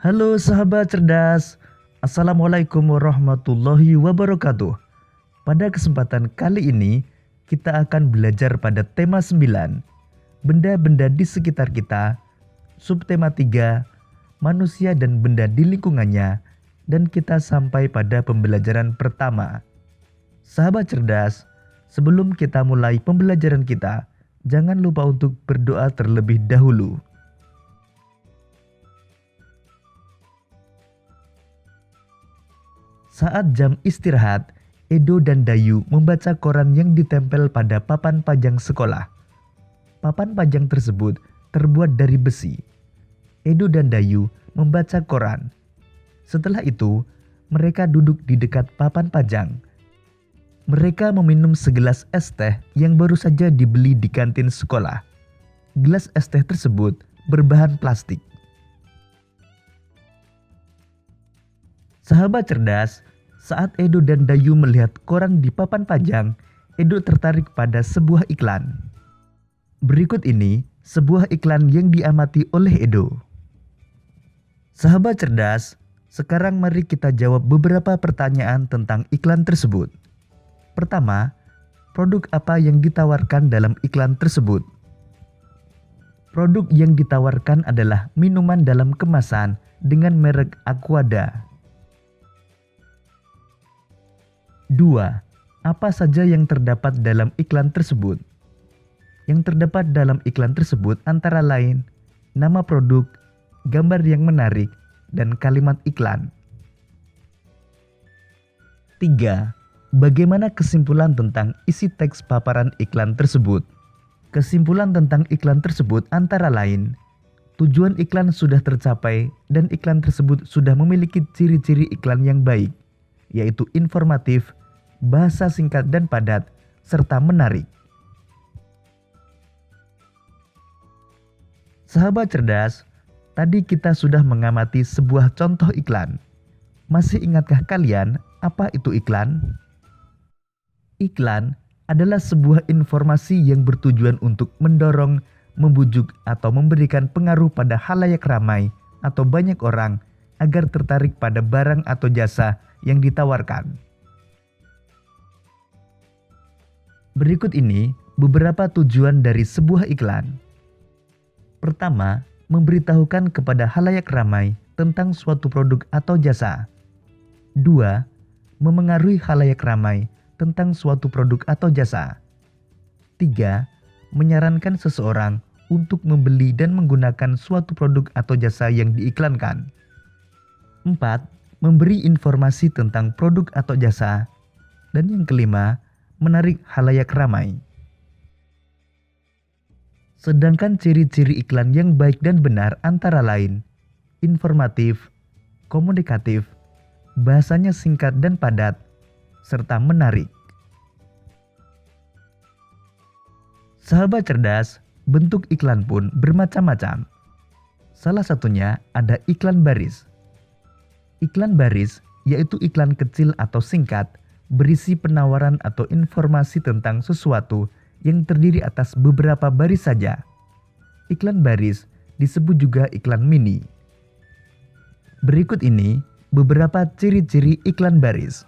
Halo sahabat cerdas, Assalamualaikum warahmatullahi wabarakatuh. Pada kesempatan kali ini, kita akan belajar pada tema 9, benda-benda di sekitar kita, subtema 3, manusia dan benda di lingkungannya, dan kita sampai pada pembelajaran pertama. Sahabat cerdas, sebelum kita mulai pembelajaran kita, jangan lupa untuk berdoa terlebih dahulu. Saat jam istirahat, Edo dan Dayu membaca koran yang ditempel pada papan pajang sekolah. Papan pajang tersebut terbuat dari besi. Edo dan Dayu membaca koran. Setelah itu, mereka duduk di dekat papan pajang. Mereka meminum segelas es teh yang baru saja dibeli di kantin sekolah. Gelas es teh tersebut berbahan plastik. Sahabat cerdas, saat Edo dan Dayu melihat koran di papan pajang, Edo tertarik pada sebuah iklan. Berikut ini sebuah iklan yang diamati oleh Edo. Sahabat cerdas, sekarang mari kita jawab beberapa pertanyaan tentang iklan tersebut. Pertama, produk apa yang ditawarkan dalam iklan tersebut? Produk yang ditawarkan adalah minuman dalam kemasan dengan merek Aquada. 2. Apa saja yang terdapat dalam iklan tersebut? Yang terdapat dalam iklan tersebut antara lain nama produk, gambar yang menarik, dan kalimat iklan. 3. Bagaimana kesimpulan tentang isi teks paparan iklan tersebut? Kesimpulan tentang iklan tersebut antara lain tujuan iklan sudah tercapai dan iklan tersebut sudah memiliki ciri-ciri iklan yang baik, yaitu informatif, bahasa singkat dan padat, serta menarik. Sahabat cerdas, tadi kita sudah mengamati sebuah contoh iklan. Masih ingatkah kalian apa itu iklan? Iklan adalah sebuah informasi yang bertujuan untuk mendorong, membujuk, atau memberikan pengaruh pada khalayak ramai atau banyak orang agar tertarik pada barang atau jasa yang ditawarkan. Berikut ini beberapa tujuan dari sebuah iklan. Pertama, memberitahukan kepada khalayak ramai tentang suatu produk atau jasa. 2. Memengaruhi khalayak ramai tentang suatu produk atau jasa. 3. Menyarankan seseorang untuk membeli dan menggunakan suatu produk atau jasa yang diiklankan. 4. Memberi informasi tentang produk atau jasa. Dan yang kelima, menarik khalayak ramai. Sedangkan ciri-ciri iklan yang baik dan benar antara lain informatif, komunikatif, bahasanya singkat dan padat, serta menarik. Sahabat cerdas, bentuk iklan pun bermacam-macam. Salah satunya ada iklan baris. Iklan baris yaitu iklan kecil atau singkat berisi penawaran atau informasi tentang sesuatu yang terdiri atas beberapa baris saja. Iklan baris disebut juga iklan mini. Berikut ini beberapa ciri-ciri iklan baris.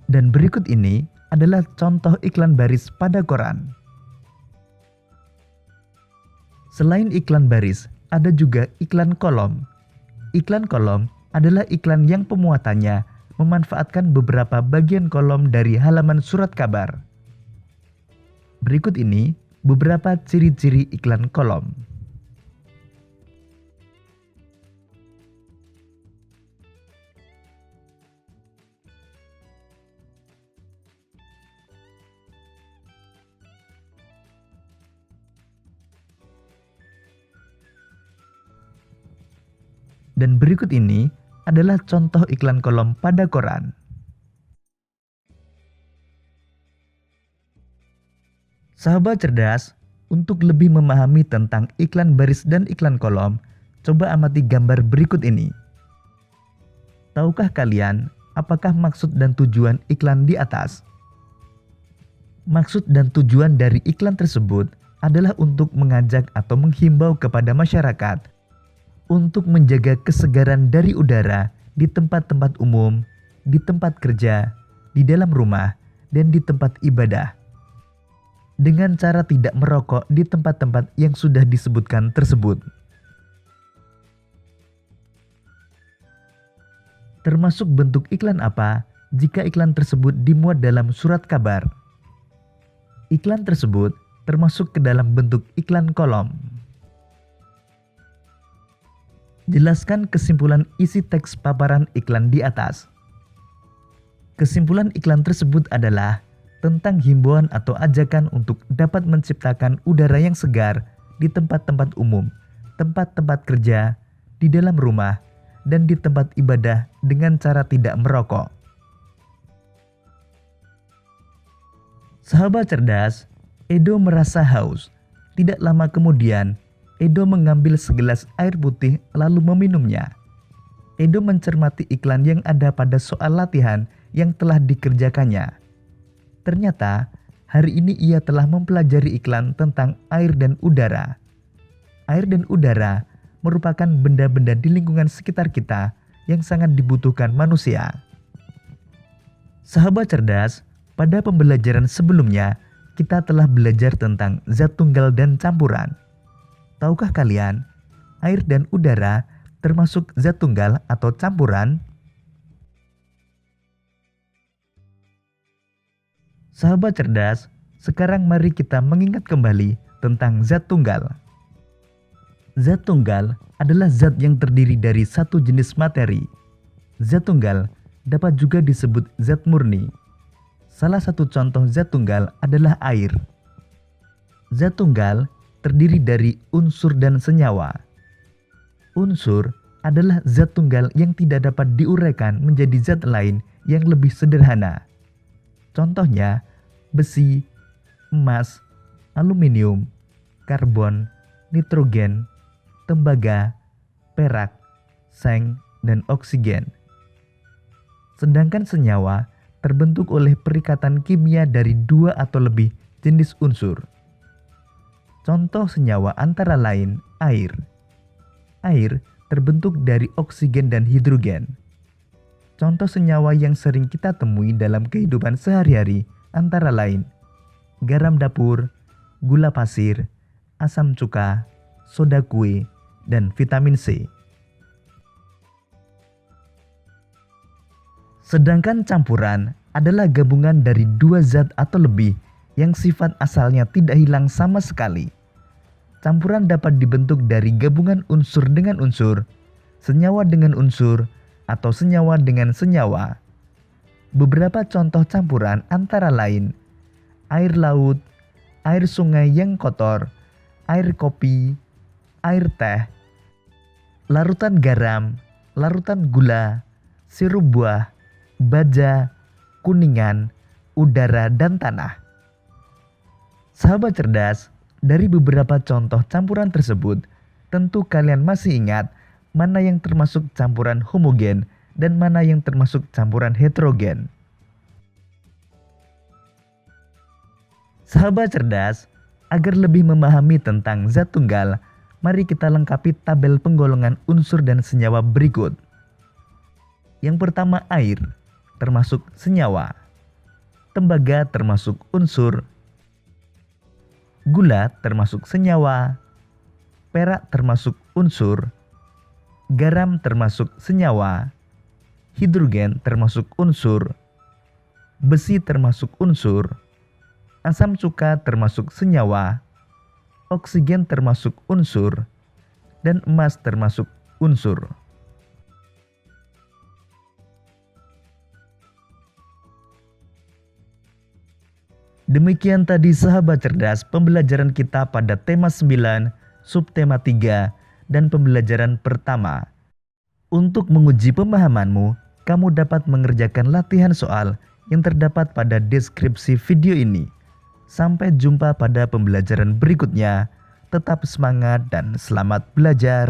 Dan berikut ini adalah contoh iklan baris pada koran. Selain iklan baris, ada juga iklan kolom. Iklan kolom adalah iklan yang pemuatannya memanfaatkan beberapa bagian kolom dari halaman surat kabar. Berikut ini beberapa ciri-ciri iklan kolom. Dan berikut ini adalah contoh iklan kolom pada koran. Sahabat cerdas, untuk lebih memahami tentang iklan baris dan iklan kolom, coba amati gambar berikut ini. Tahukah kalian apakah maksud dan tujuan iklan di atas? Maksud dan tujuan dari iklan tersebut adalah untuk mengajak atau menghimbau kepada masyarakat untuk menjaga kesegaran dari udara di tempat-tempat umum, di tempat kerja, di dalam rumah, dan di tempat ibadah, dengan cara tidak merokok di tempat-tempat yang sudah disebutkan tersebut. Termasuk bentuk iklan apa jika iklan tersebut dimuat dalam surat kabar? Iklan tersebut termasuk ke dalam bentuk iklan kolom. Jelaskan kesimpulan isi teks paparan iklan di atas. Kesimpulan iklan tersebut adalah tentang himbauan atau ajakan untuk dapat menciptakan udara yang segar di tempat-tempat umum, tempat-tempat kerja, di dalam rumah, dan di tempat ibadah dengan cara tidak merokok. Sahabat cerdas, Edo merasa haus. Tidak lama kemudian, Edo mengambil segelas air putih lalu meminumnya. Edo mencermati iklan yang ada pada soal latihan yang telah dikerjakannya. Ternyata, hari ini ia telah mempelajari iklan tentang air dan udara. Air dan udara merupakan benda-benda di lingkungan sekitar kita yang sangat dibutuhkan manusia. Sahabat cerdas, pada pembelajaran sebelumnya kita telah belajar tentang zat tunggal dan campuran. Tahukah kalian, air dan udara termasuk zat tunggal atau campuran? Sahabat cerdas, sekarang mari kita mengingat kembali tentang zat tunggal. Zat tunggal adalah zat yang terdiri dari satu jenis materi. Zat tunggal dapat juga disebut zat murni. Salah satu contoh zat tunggal adalah air. Zat tunggal terdiri dari unsur dan senyawa. Unsur adalah zat tunggal yang tidak dapat diuraikan menjadi zat lain yang lebih sederhana. Contohnya, besi, emas, aluminium, karbon, nitrogen, tembaga, perak, seng, dan oksigen. Sedangkan senyawa terbentuk oleh perikatan kimia dari dua atau lebih jenis unsur. Contoh senyawa antara lain air. Air terbentuk dari oksigen dan hidrogen. Contoh senyawa yang sering kita temui dalam kehidupan sehari-hari antara lain garam dapur, gula pasir, asam cuka, soda kue, dan vitamin C. Sedangkan campuran adalah gabungan dari dua zat atau lebih yang sifat asalnya tidak hilang sama sekali. Campuran dapat dibentuk dari gabungan unsur dengan unsur, senyawa dengan unsur, atau senyawa dengan senyawa. Beberapa contoh campuran antara lain air laut, air sungai yang kotor, air kopi, air teh, larutan garam, larutan gula, sirup buah, baja, kuningan, udara, dan tanah. Sahabat cerdas, dari beberapa contoh campuran tersebut, tentu kalian masih ingat mana yang termasuk campuran homogen dan mana yang termasuk campuran heterogen. Sahabat cerdas, agar lebih memahami tentang zat tunggal, mari kita lengkapi tabel penggolongan unsur dan senyawa berikut. Yang pertama air, termasuk senyawa. Tembaga termasuk unsur. Gula termasuk senyawa. Perak termasuk unsur. Garam termasuk senyawa. Hidrogen termasuk unsur. Besi termasuk unsur. Asam cuka termasuk senyawa. Oksigen termasuk unsur. Dan emas termasuk unsur. Demikian tadi sahabat cerdas pembelajaran kita pada tema 9, subtema 3, dan pembelajaran pertama. Untuk menguji pemahamanmu, kamu dapat mengerjakan latihan soal yang terdapat pada deskripsi video ini. Sampai jumpa pada pembelajaran berikutnya. Tetap semangat dan selamat belajar.